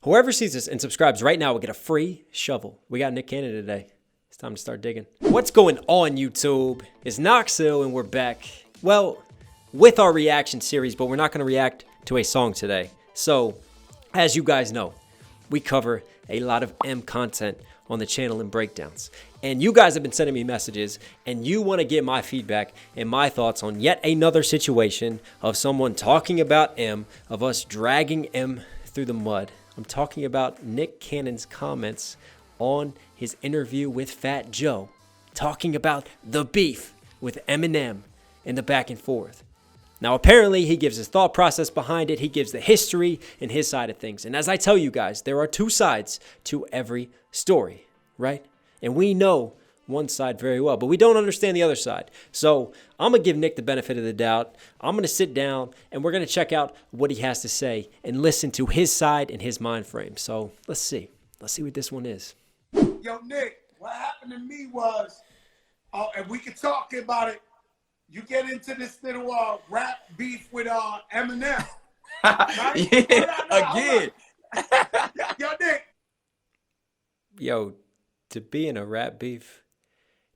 Whoever sees this and subscribes right now will get a free shovel. We got Nick Cannon today. It's time to start digging. What's going on, YouTube? It's Knox Hill, and we're back. Well, with our reaction series, but we're not going to react to a song today. So, as you guys know, we cover a lot of M content on the channel and breakdowns. And you guys have been sending me messages, and you want to get my feedback and my thoughts on yet another situation of someone talking about M, of us dragging M through the mud. I'm talking about Nick Cannon's comments on his interview with Fat Joe, talking about the beef with Eminem and the back and forth. Now, apparently, he gives his thought process behind it. He gives the history and his side of things. And as I tell you guys, there are two sides to every story, right? And we know one side very well, but we don't understand the other side. So I'm going to give Nick the benefit of the doubt. I'm going to sit down and we're going to check out what he has to say and listen to his side and his mind frame. So let's see. Let's see what this one is. Yo, Nick, what happened to me was, and we could talk about it, you get into this little rap beef with Eminem. Right? Again. Yo, Nick. Yo, to be in a rap beef,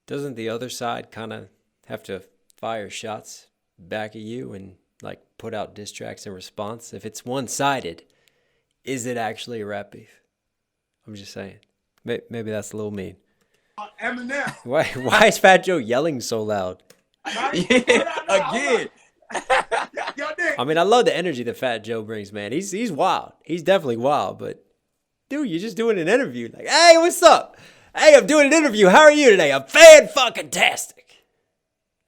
doesn't the other side kind of have to fire shots back at you and like put out diss tracks in response? If it's one-sided, is it actually a rap beef? I'm just saying. Maybe that's a little mean. Eminem. Why is Fat Joe yelling so loud? Right? Again. Yo, Nick. I mean, I love the energy that Fat Joe brings, man. He's wild. He's definitely wild, but dude, you're just doing an interview. Like, hey, what's up? Hey, I'm doing an interview. How are you today? I'm fan-fucking-tastic.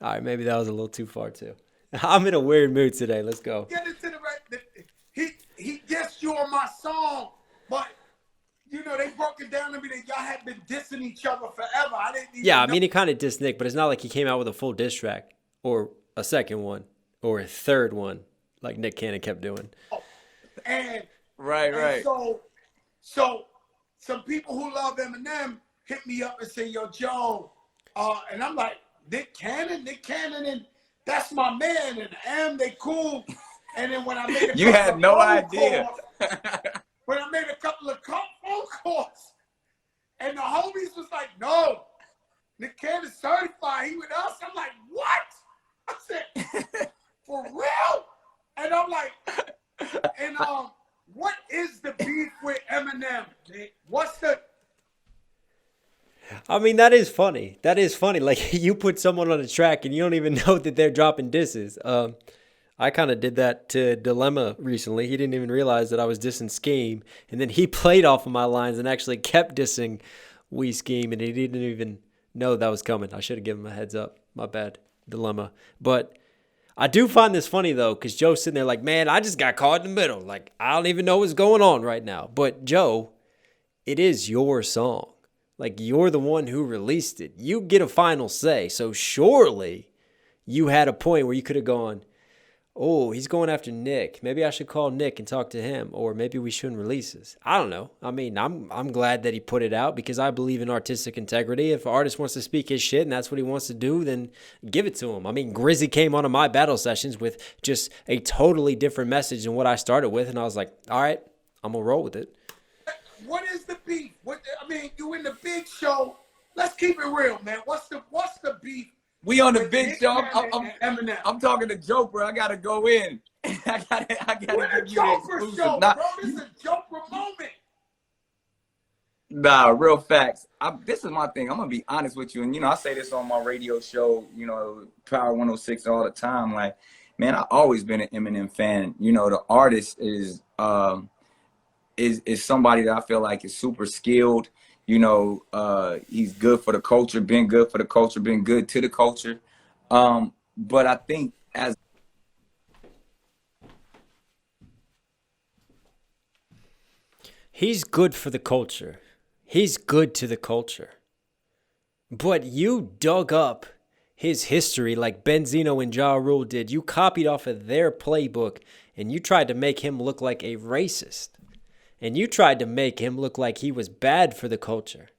All right, maybe that was a little too far, too. I'm in a weird mood today. Let's go. Get into the right. He dissed you on my song, but you know they broke it down to me that y'all had been dissing each other forever. I didn't even Yeah, I know. mean, he kind of dissed Nick, but it's not like he came out with a full diss track or a second one or a third one like Nick Cannon kept doing. And Right. So some people who love Eminem hit me up and say, "Yo, Joe," and I'm like, Nick Cannon, and that's my man, and M, they cool. And then when I made You had no idea. When I made a couple of phone calls, and the homies was like, "No, Nick Cannon's certified. He with us." I'm like, "What?" I said, "For real?" And I'm like, and what is the beef with Eminem, Nick? What's the? I mean, that is funny. That is funny. Like, you put someone on a track and you don't even know that they're dropping disses. I kind of did that to Dilemma recently. He didn't even realize that I was dissing Scheme. And then he played off of my lines and actually kept dissing We Scheme. And he didn't even know that was coming. I should have given him a heads up. My bad, Dilemma. But I do find this funny, though, because Joe's sitting there like, man, I just got caught in the middle. Like, I don't even know what's going on right now. But, Joe, it is your song. Like, you're the one who released it. You get a final say. So surely you had a point where you could have gone, oh, he's going after Nick. Maybe I should call Nick and talk to him. Or maybe we shouldn't release this. I don't know. I mean, I'm glad that he put it out because I believe in artistic integrity. If an artist wants to speak his shit and that's what he wants to do, then give it to him. I mean, Grizzy came on my battle sessions with just a totally different message than what I started with. And I was like, all right, I'm going to roll with it. What is the beef? I mean, you in the big show. Let's keep it real, man. What's the beef? We on the with big Nick show. Cannon and Eminem? I'm talking to Joe, bro. I gotta go in. I gotta We're give the you the Joker exclusive. show, bro. This is a Joker moment. Nah, real facts. This is my thing. I'm gonna be honest with you, and I say this on my radio show, Power 106 all the time. Like, man, I've always been an Eminem fan. The artist is somebody that I feel like is super skilled. He's good for the culture, been good for the culture, been good to the culture. But I think He's good for the culture. He's good to the culture. But you dug up his history like Benzino and Ja Rule did. You copied off of their playbook and you tried to make him look like a racist. And you tried to make him look like he was bad for the culture.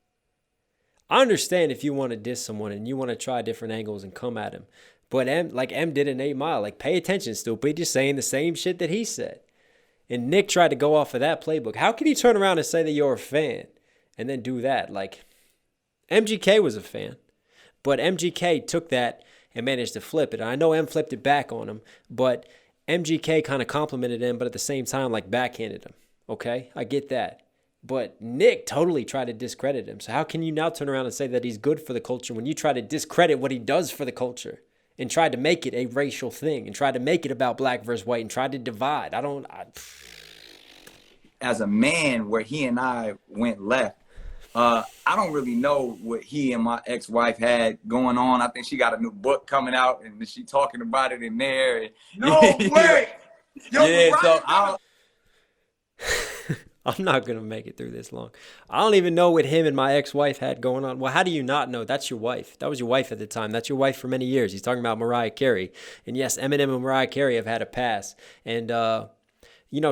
I understand if you want to diss someone and you want to try different angles and come at him. But M did in 8 Mile, like, pay attention, stupid. You're saying the same shit that he said. And Nick tried to go off of that playbook. How can you turn around and say that you're a fan and then do that? Like, MGK was a fan, but MGK took that and managed to flip it. And I know M flipped it back on him, but MGK kind of complimented him, but at the same time, like, backhanded him. Okay, I get that. But Nick totally tried to discredit him. So how can you now turn around and say that he's good for the culture when you try to discredit what he does for the culture and try to make it a racial thing and try to make it about black versus white and try to divide? As a man, where he and I went left, I don't really know what he and my ex-wife had going on. I think she got a new book coming out and she talking about it in there. No way. Yo, yeah, so I'm not going to make it through this long. I don't even know what him and my ex-wife had going on. Well, how do you not know? That's your wife. That was your wife at the time. That's your wife for many years. He's talking about Mariah Carey. And yes, Eminem and Mariah Carey have had a pass. And,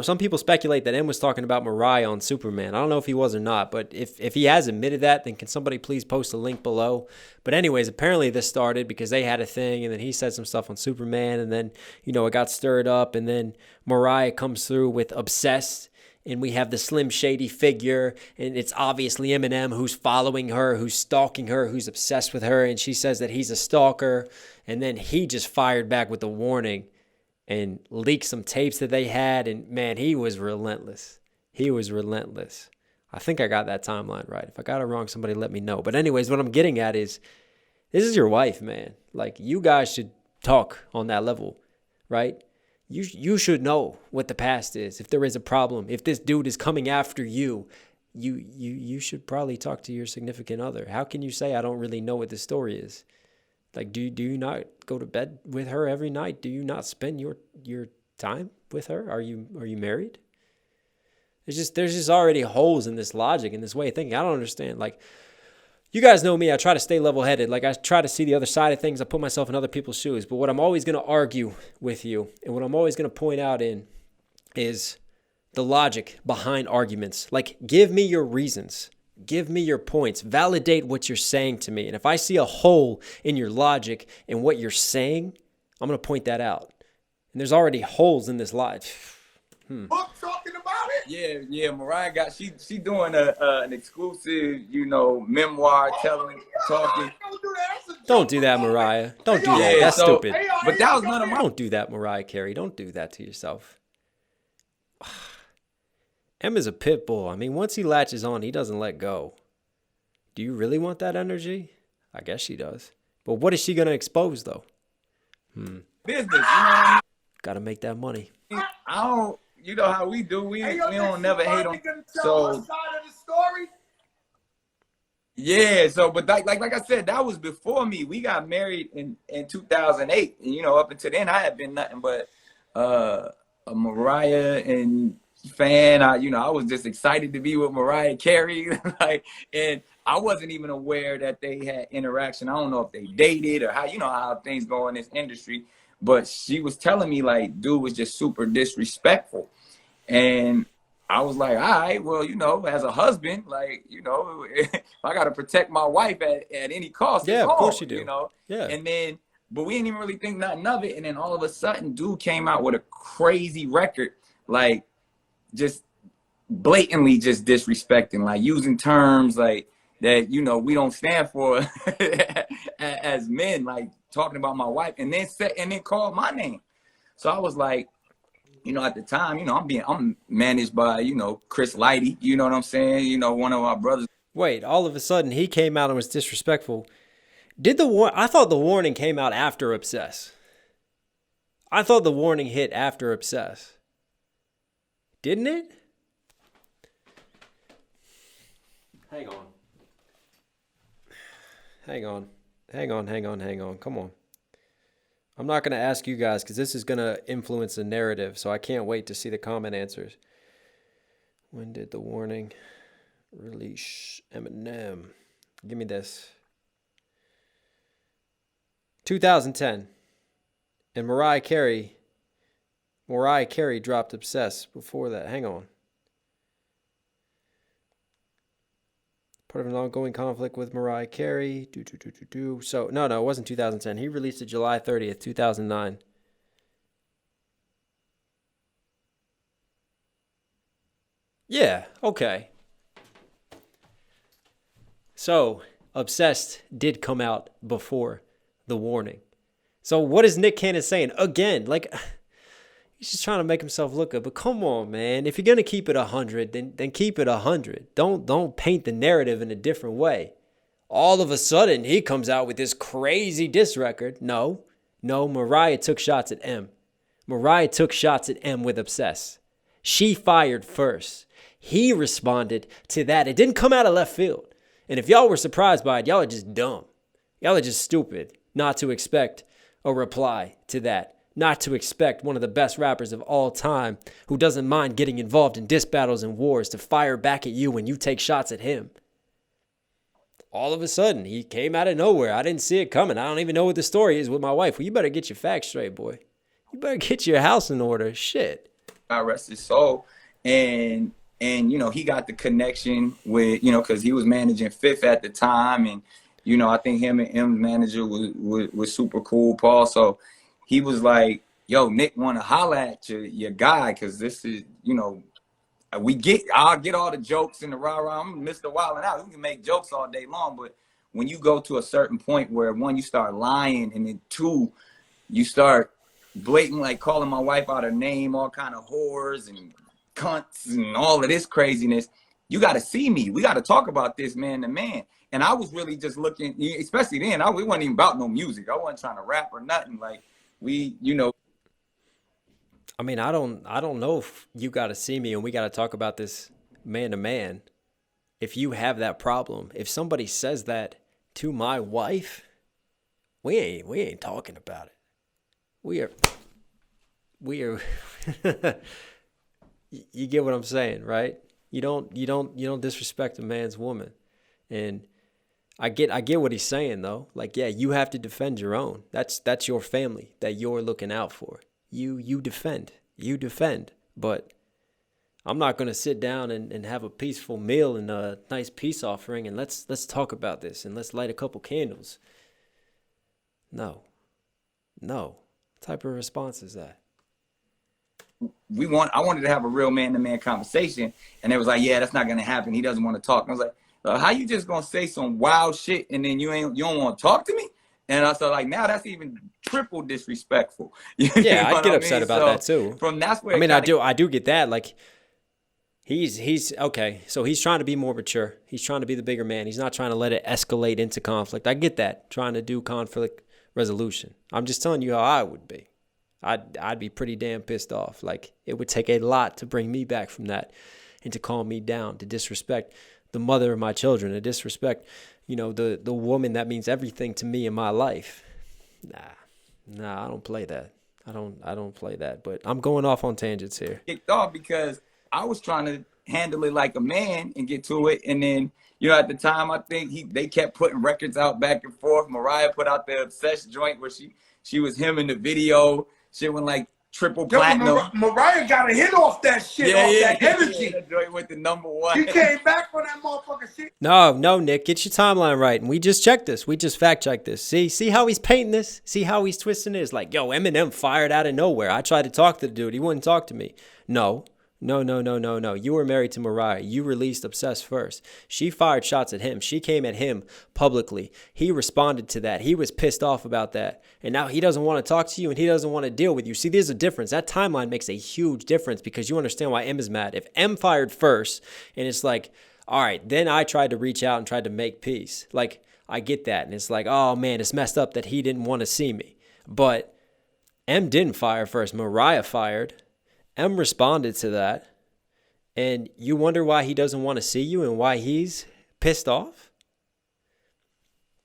some people speculate that M was talking about Mariah on Superman. I don't know if he was or not, but if he has admitted that, then can somebody please post a link below? But anyways, apparently this started because they had a thing, and then he said some stuff on Superman, and then, it got stirred up, and then Mariah comes through with Obsessed. And we have the Slim Shady figure, and it's obviously Eminem who's following her, who's stalking her, who's obsessed with her, and she says that he's a stalker. And then he just fired back with a warning and leaked some tapes that they had, and man, he was relentless. He was relentless. I think I got that timeline right. If I got it wrong, somebody let me know. But anyways, what I'm getting at is, this is your wife, man. Like, you guys should talk on that level, right? You should know what the past is. If there is a problem, if this dude is coming after you, you should probably talk to your significant other. How can you say I don't really know what the story is? Like, do you not go to bed with her every night? Do you not spend your time with her? Are you married? There's just already holes in this logic and this way of thinking. I don't understand. Like, you guys know me. I try to stay level-headed. Like, I try to see the other side of things. I put myself in other people's shoes. But what I'm always going to argue with you and what I'm always going to point out is the logic behind arguments. Like, give me your reasons. Give me your points. Validate what you're saying to me. And if I see a hole in your logic and what you're saying, I'm going to point that out. And there's already holes in this logic. Book talking about it? Yeah. Mariah she doing an exclusive, memoir, talking. Don't do that, Mariah. Don't do that. That's stupid. But that was none of my. Don't do that, Mariah Carey. Don't do that to yourself. M is a pit bull. I mean, once he latches on, he doesn't let go. Do you really want that energy? I guess she does. But what is she going to expose, though? Business, Got to make that money. I don't. You know how we do. We don't never hate on. So. Yeah. So, but like I said, that was before me. We got married in 2008, and up until then, I had been nothing but a Mariah and fan. I was just excited to be with Mariah Carey, and I wasn't even aware that they had interaction. I don't know if they dated or how things go in this industry. But she was telling me, like, dude was just super disrespectful. And I was like, all right, well, as a husband, like, if I got to protect my wife at any cost. Yeah, of course you do. Yeah. And then, but we didn't even really think nothing of it. And then all of a sudden, dude came out with a crazy record, like, just blatantly just disrespecting, like, using terms, like, that, we don't stand for as men, like, talking about my wife, and then called my name. So I was like, at the time, I'm managed by, Chris Lighty, you know what I'm saying? One of our brothers. Wait, all of a sudden he came out and was disrespectful. I thought the warning came out after Obsess. I thought the warning hit after Obsess. Didn't it? Hang on. Come on. I'm not going to ask you guys because this is going to influence the narrative, so I can't wait to see the comment answers. When did the warning release? Eminem. Give me this. 2010. And Mariah Carey dropped Obsessed before that. Hang on. Part of an ongoing conflict with Mariah Carey. So, no, it wasn't 2010. He released it July 30th, 2009. Yeah, okay. So, Obsessed did come out before the warning. So, what is Nick Cannon saying? Again, like, he's just trying to make himself look good. But come on, man. If you're going to keep it 100, then keep it 100. Don't paint the narrative in a different way. All of a sudden, he comes out with this crazy diss record. No, Mariah took shots at M. Mariah took shots at M with Obsess. She fired first. He responded to that. It didn't come out of left field. And if y'all were surprised by it, y'all are just dumb. Y'all are just stupid not to expect a reply to that. Not to expect one of the best rappers of all time who doesn't mind getting involved in diss battles and wars to fire back at you when you take shots at him. All of a sudden, he came out of nowhere. I didn't see it coming. I don't even know what the story is with my wife. Well, you better get your facts straight, boy. You better get your house in order. Shit. God rest his soul. And you know, he got the connection with, you know, because he was managing Fifth at the time. And, you know, I think him and M's manager was super cool, Paul. So he was like, yo, Nick want to holler at your guy, because this is, you know, I'll get all the jokes and the rah-rah. I'm Mr. Wildin' Out. We can make jokes all day long, but when you go to a certain point where, one, you start lying, and then two, you start blatant, like calling my wife out her name, all kind of whores and cunts and all of this craziness, you got to see me. We got to talk about this man to man. And I was really just looking, especially then, we wasn't even about no music. I wasn't trying to rap or nothing. Like, we, you know. I mean, I don't know if you got to see me and we got to talk about this man to man. If you have that problem, if somebody says that to my wife, we ain't talking about it. We are you get what I'm saying, right? You don't disrespect a man's woman. And I get what he's saying though. Like, yeah, you have to defend your own. That's your family that you're looking out for. You defend. But I'm not gonna sit down and have a peaceful meal and a nice peace offering and let's talk about this and let's light a couple candles. No. What type of response is that? I wanted to have a real man-to-man conversation, and they was like, yeah, that's not gonna happen. He doesn't want to talk. And I was like, how you just gonna say some wild shit and then you don't want to talk to me? And I was like, now that's even triple disrespectful. Yeah, I'd get upset about that too. That's where I do get that. Like, he's okay. So he's trying to be more mature. He's trying to be the bigger man. He's not trying to let it escalate into conflict. I get that. Trying to do conflict resolution. I'm just telling you how I would be. I'd be pretty damn pissed off. Like, it would take a lot to bring me back from that and to calm me down, to disrespect the mother of my children, to disrespect, you know, the woman that means everything to me in my life. Nah, I don't play that. I don't play that. But I'm going off on tangents here. Kicked off because I was trying to handle it like a man and get to it, and then, you know, at the time, I think they kept putting records out back and forth. Mariah put out the Obsessed joint where she was him in the video. Shit went like triple platinum. Mariah got a hit off that shit, that energy. Yeah, that joint went to #1. She came back for that motherfucking shit. No, Nick, get your timeline right. And we just checked this. We just fact checked this. See how he's painting this? See how he's twisting it? It's like, yo, Eminem fired out of nowhere. I tried to talk to the dude. He wouldn't talk to me. No. You were married to Mariah. You released Obsessed first. She fired shots at him. She came at him publicly. He responded to that. He was pissed off about that. And now he doesn't want to talk to you and he doesn't want to deal with you. See, there's a difference. That timeline makes a huge difference because you understand why M is mad. If M fired first and it's like, all right, then I tried to reach out and tried to make peace. Like, I get that. And it's like, oh man, it's messed up that he didn't want to see me. But M didn't fire first. Mariah fired. M responded to that, and you wonder why he doesn't want to see you and why he's pissed off?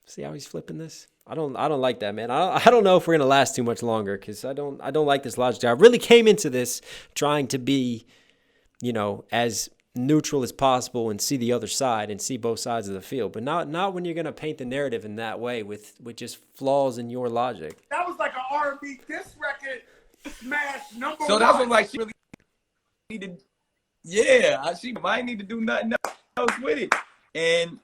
See how he's flipping this? I don't like that, man. I don't know if we're gonna last too much longer because I don't like this logic. I really came into this trying to be, you know, as neutral as possible and see the other side and see both sides of the field, but not when you're gonna paint the narrative in that way with just flaws in your logic. That was like an R&B diss record. Smash #1. So that's what, like, she really needed. Yeah, she might need to do nothing else with it. And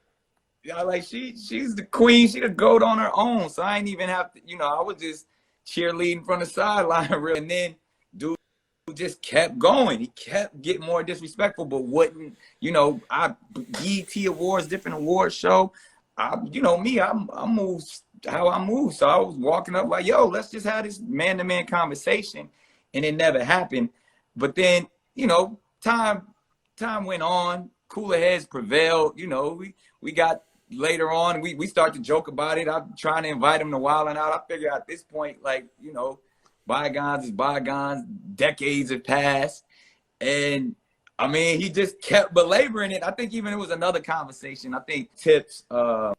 like she's the queen. She the GOAT on her own. So I ain't even have to. You know, I was just cheerleading from the sideline, and then dude just kept going. He kept getting more disrespectful, but wouldn't, I BET Awards, different awards show. I move how I move. So I was walking up like, yo, let's just have this man-to-man conversation. And it never happened. But then, time went on, cooler heads prevailed. We got later on, we started to joke about it. I'm trying to invite him to Wild 'N Out. I figure at this point, bygones is bygones. Decades have passed. And I mean, he just kept belaboring it. I think even it was another conversation. I think Tips, pause.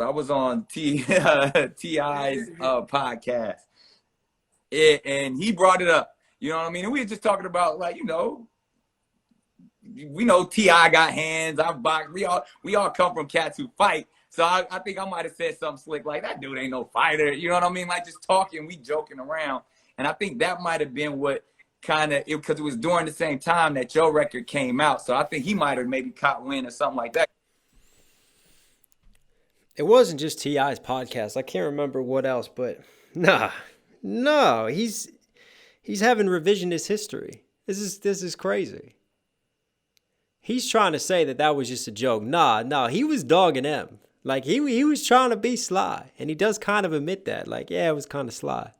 I was on T.I.'s podcast. And he brought it up. You know what I mean? And we were just talking about, we know T.I. got hands. I've boxed. We all come from cats who fight. So I think I might have said something slick like, that dude ain't no fighter. You know what I mean? Like, just talking, we joking around. And I think that might have been what because it was during the same time that your record came out. So I think he might have maybe caught wind or something like that. It wasn't just T.I.'s podcast. I can't remember what else, but no, he's having revisionist history. This is crazy. He's trying to say that was just a joke. Nah, he was dogging M. Like, he was trying to be sly. And he does kind of admit that. Like, yeah, it was kind of sly.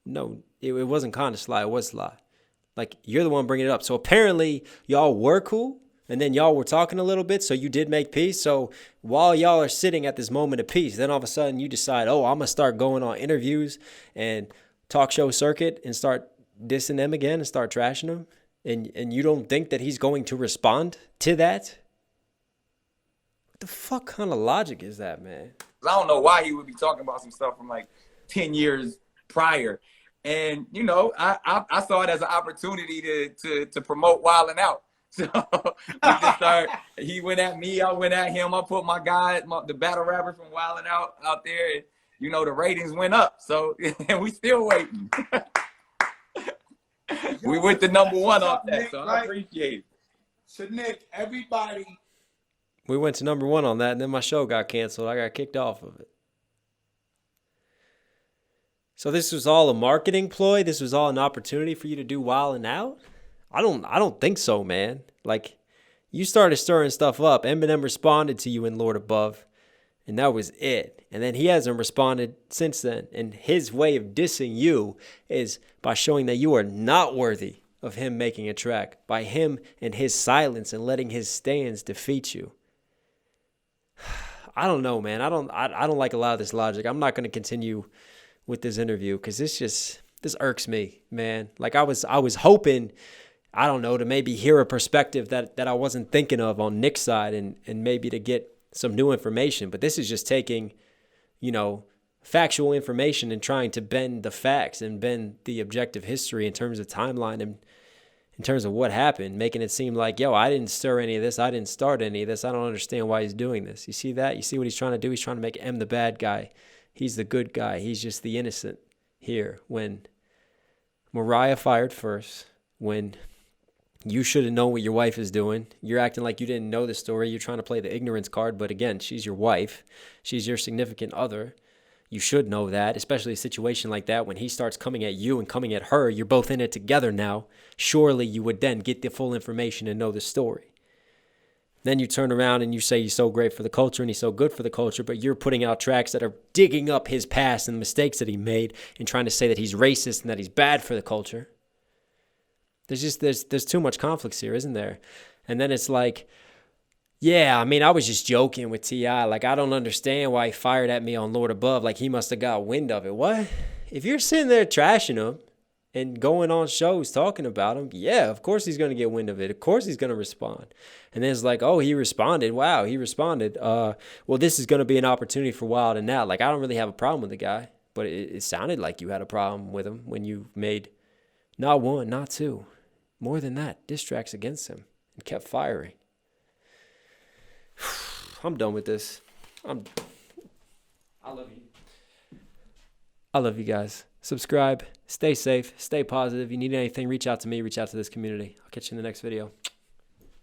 No, it wasn't kind of sly. It was sly. Like, you're the one bringing it up. So apparently y'all were cool. And then y'all were talking a little bit. So you did make peace. So while y'all are sitting at this moment of peace, then all of a sudden you decide, I'm going to start going on interviews and talk show circuit and start dissing them again and start trashing them. And you don't think that he's going to respond to that? What the fuck kind of logic is that, man? I don't know why he would be talking about some stuff from like 10 years prior. And, I saw it as an opportunity to promote Wild 'N Out. So we just started, he went at me, I went at him. I put my guy, the battle rapper from Wild 'N out there. And, the ratings went up. So, and we still waiting. We went to number one off that, Nick, so I appreciate it. So, Nick, everybody. We went to number one on that, and then my show got canceled. I got kicked off of it. So this was all a marketing ploy? This was all an opportunity for you to do Wild 'N Out? I don't think so, man. Like, you started stirring stuff up. Eminem responded to you in Lord Above, and that was it. And then he hasn't responded since then. And his way of dissing you is by showing that you are not worthy of him making a track, by him and his silence and letting his stands defeat you. I don't know, man. I don't like a lot of this logic. I'm not going to continue with this interview because this irks me, man. Like, I was hoping, I don't know, to maybe hear a perspective that I wasn't thinking of on Nick's side and maybe to get some new information. But this is just taking, factual information and trying to bend the facts and bend the objective history in terms of timeline and in terms of what happened, making it seem like, I didn't stir any of this. I didn't start any of this. I don't understand why he's doing this. You see that? You see what he's trying to do? He's trying to make M the bad guy. He's the good guy. He's just the innocent here. When Mariah fired first, when you should have known what your wife is doing, you're acting like you didn't know the story. You're trying to play the ignorance card. But again, she's your wife. She's your significant other. You should know that, especially a situation like that when he starts coming at you and coming at her. You're both in it together now. Surely you would then get the full information and know the story. Then you turn around and you say he's so great for the culture and he's so good for the culture, but you're putting out tracks that are digging up his past and the mistakes that he made and trying to say that he's racist and that he's bad for the culture. There's too much conflicts here, isn't there? And then it's like, I was just joking with T.I. Like, I don't understand why he fired at me on Lord Above. Like, he must have got wind of it. What? If you're sitting there trashing him and going on shows talking about him, of course he's going to get wind of it. Of course he's going to respond. And then it's like, he responded. Wow, he responded. Well, this is going to be an opportunity for Wild 'N Out. Like, I don't really have a problem with the guy, but it sounded like you had a problem with him when you made not one, not two, more than that, diss tracks against him and kept firing. I'm done with this. I love you. I love you guys. Subscribe. Stay safe. Stay positive. You need anything, reach out to me. Reach out to this community. I'll catch you in the next video.